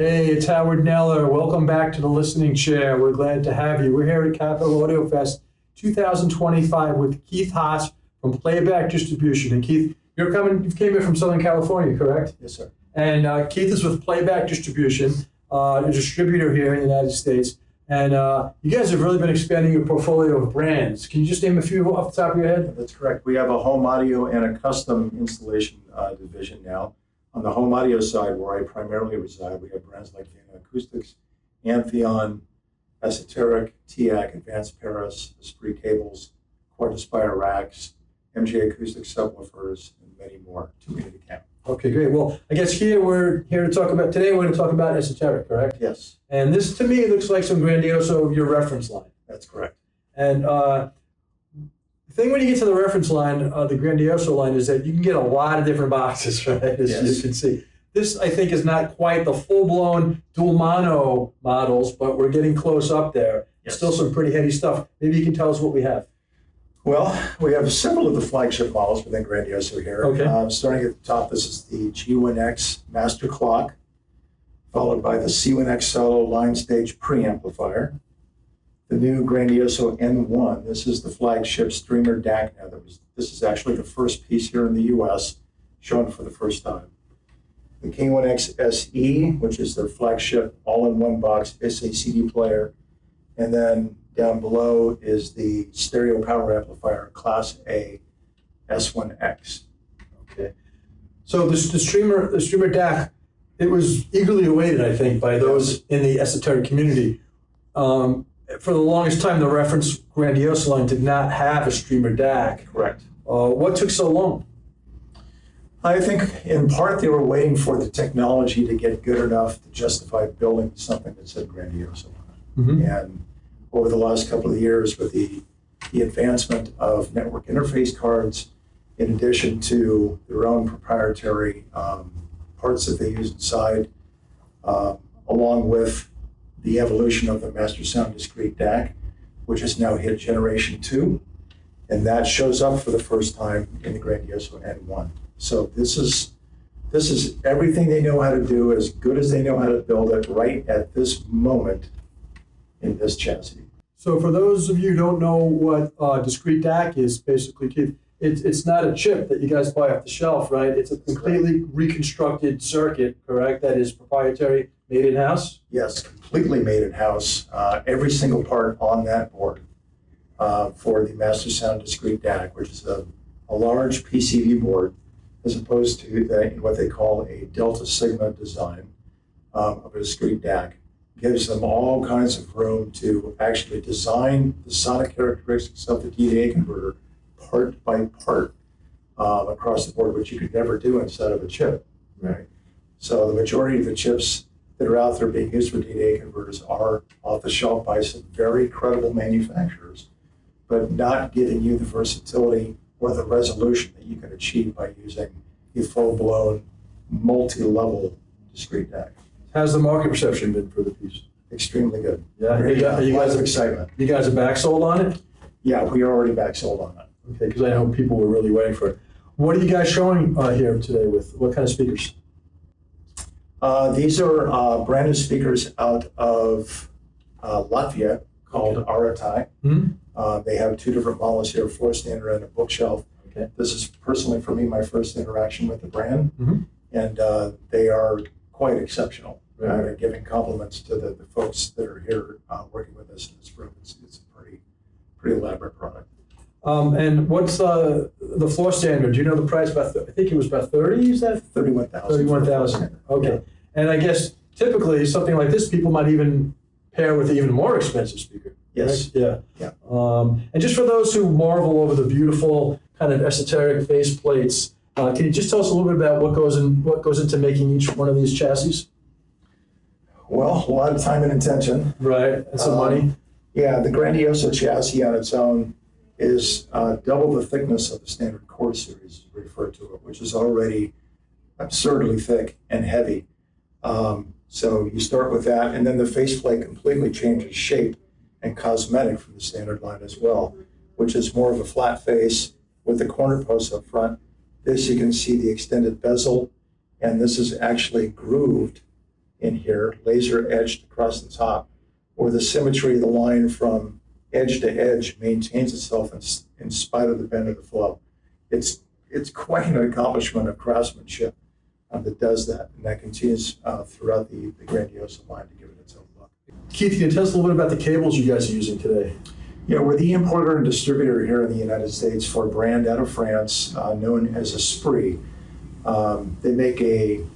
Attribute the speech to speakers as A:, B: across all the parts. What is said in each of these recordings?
A: Hey, it's Howard Neller. Welcome back to the Listening Chair. We're glad to have you. We're here at Capital Audiofest 2025 with Keith Haas from Playback Distribution. And Keith, you came in from Southern California, correct?
B: Yes, sir.
A: And Keith is with Playback Distribution, a distributor here in the United States. And you guys have really been expanding your portfolio of brands. Can you just name a few off the top of your head?
B: That's correct. We have a home audio and a custom installation division now. On the home audio side, where I primarily reside, we have brands like Vienna Acoustics, Amphion, Esoteric, TAC, Advanced Paris, Discrete Cables, Quad Aspire Racks, MJ Acoustic Subwoofers, and many more. Too many to count.
A: Okay, great. Well, I guess we're here to talk about, today we're going to talk about Esoteric, correct?
B: Yes.
A: And this, to me, looks like some Grandioso of your reference line.
B: That's correct.
A: And the thing when you get to the reference line, the Grandioso line, is that you can get a lot of different boxes, right? As you can see. This, I think, is not quite the full-blown dual mono models, but we're getting close up there.
B: Yes.
A: Still some pretty heady stuff. Maybe you can tell us what we have.
B: Well, we have several of the flagship models within Grandioso here.
A: Okay.
B: Starting at the top, this is the G1X Master Clock, followed by the C1X Solo Line Stage Preamplifier. The new Grandioso N1, this is the flagship streamer DAC now. This is actually the first piece here in the US, shown for the first time. The K1X SE, which is their flagship all-in-one box SACD player. And then down below is the stereo power amplifier, Class A S1X.
A: Okay. So the streamer DAC, it was eagerly awaited, I think, by those in the esoteric community. For the longest time, the reference Grandioso line did not have a streamer DAC.
B: Correct.
A: What took so long?
B: I think in part they were waiting for the technology to get good enough to justify building something that said Grandioso on it.
A: Mm-hmm.
B: And over the last couple of years, with the advancement of network interface cards, in addition to their own proprietary parts that they use inside, along with the evolution of the Master Sound Discrete DAC, which has now hit Generation 2, and that shows up for the first time in the Grandioso N1. So this is everything they know how to do, as good as they know how to build it right at this moment in this chassis.
A: So for those of you who don't know what discrete DAC is, basically, Keith, it's not a chip that you guys buy off the shelf, right? It's a completely reconstructed circuit, correct? That is proprietary, made in-house?
B: Yes, completely made in-house. Every single part on that board for the Master Sound Discrete DAC, which is a large PCB board, as opposed to what they call a Delta Sigma design of a discrete DAC. Gives them all kinds of room to actually design the sonic characteristics of the DA converter part by part across the board, which you could never do inside of a chip, right? So the majority of the chips that are out there being used for DA converters are off the shelf by some very credible manufacturers, but not giving you the versatility or the resolution that you can achieve by using a full-blown, multi-level discrete DAC.
A: How's the market reception been for the piece?
B: Extremely good.
A: Yeah,
B: you guys have excitement.
A: You guys are back sold on it?
B: Yeah, we are already back sold on it.
A: Okay, because I know people were really waiting for it. What are you guys showing here today with? What kind of speakers?
B: These are brand new speakers out of Latvia called Aretai.
A: Mm-hmm.
B: They have two different models here, floor standard and a bookshelf.
A: Okay.
B: This is personally for me my first interaction with the brand,
A: Mm-hmm.
B: and they are quite exceptional.
A: Right.
B: Giving compliments to the folks that are here working with us in this room. It's a pretty elaborate product.
A: And what's the floor standard? Do you know the price? I think it was about 30. Is that
B: 31,000.
A: 31,000. Okay.
B: Yeah.
A: And I guess typically something like this, people might even pair with an even more expensive speaker.
B: Yes.
A: Right? Yeah.
B: Yeah.
A: And just for those who marvel over the beautiful kind of esoteric face plates, can you just tell us a little bit about what goes into making each one of these chassis?
B: Well, a lot of time and attention.
A: Right. And some money.
B: Yeah, the Grandioso chassis on its own is double the thickness of the standard core series, as we refer to it, which is already absurdly thick and heavy. So you start with that, and then the faceplate completely changes shape and cosmetic from the standard line as well, which is more of a flat face with the corner posts up front. This you can see the extended bezel, and this is actually grooved in here, laser edged across the top, or the symmetry of the line from edge to edge maintains itself in spite of the bend of the flow. It's quite an accomplishment of craftsmanship that does that, and that continues throughout the Grandioso line to give it its own look.
A: Keith, can you tell us a little bit about the cables you guys are using today?
B: Yeah, we're the importer and distributor here in the United States for a brand out of France known as Esprit. They make a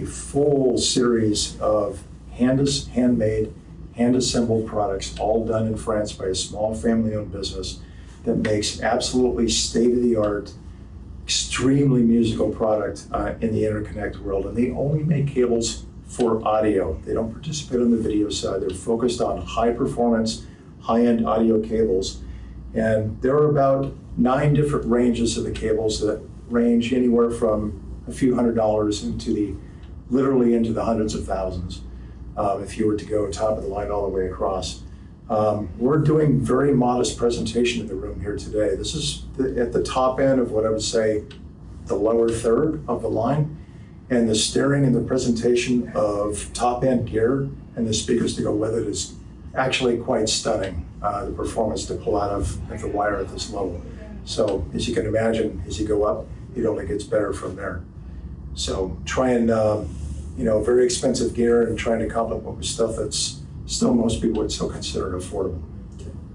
B: full series of handmade, hand-assembled products, all done in France by a small family-owned business that makes absolutely state-of-the-art, extremely musical product in the interconnect world. And they only make cables for audio. They don't participate on the video side. They're focused on high-performance, high-end audio cables. And there are about 9 different ranges of the cables that range anywhere from a few $100s literally into the hundreds of thousands. If you were to go top of the line all the way across. We're doing very modest presentation in the room here today. This is at the top end of what I would say the lower third of the line, and the steering and the presentation of top end gear and the speakers to go with it is actually quite stunning, the performance to pull out of the wire at this level. So as you can imagine, as you go up, it only gets better from there. So trying, very expensive gear and trying to complement with stuff that's still most people would still consider affordable.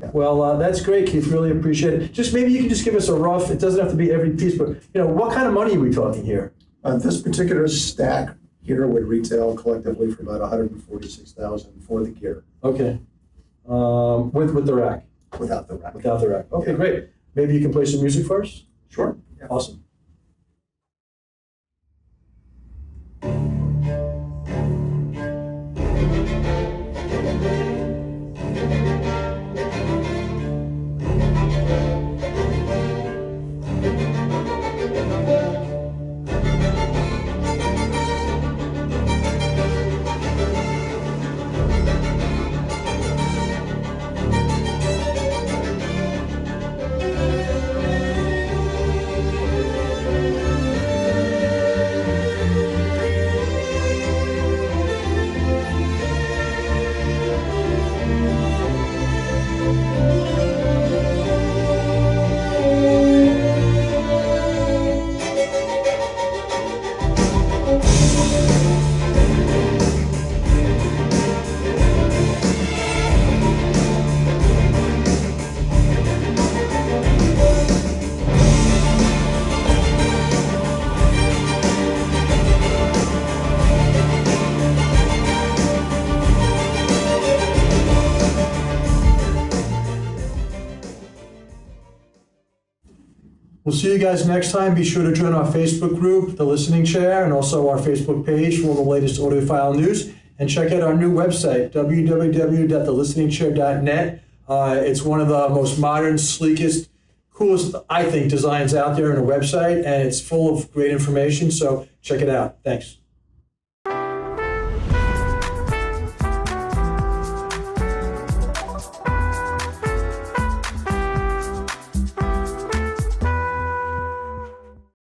A: Yeah. Well, that's great, Keith. Really appreciate it. Just maybe you can just give us a rough, it doesn't have to be every piece, but what kind of money are we talking here?
B: This particular stack here would retail collectively for about $146,000 for the gear.
A: Okay. With the rack?
B: Without the rack.
A: Without the rack. Okay,
B: Yeah.
A: Great. Maybe you can play some music for us?
B: Sure. Yeah.
A: Awesome. We'll see you guys next time. Be sure to join our Facebook group, The Listening Chair, and also our Facebook page for all the latest audiophile news. And check out our new website, www.thelisteningchair.net. It's one of the most modern, sleekest, coolest, I think, designs out there on a website, and it's full of great information, so check it out. Thanks.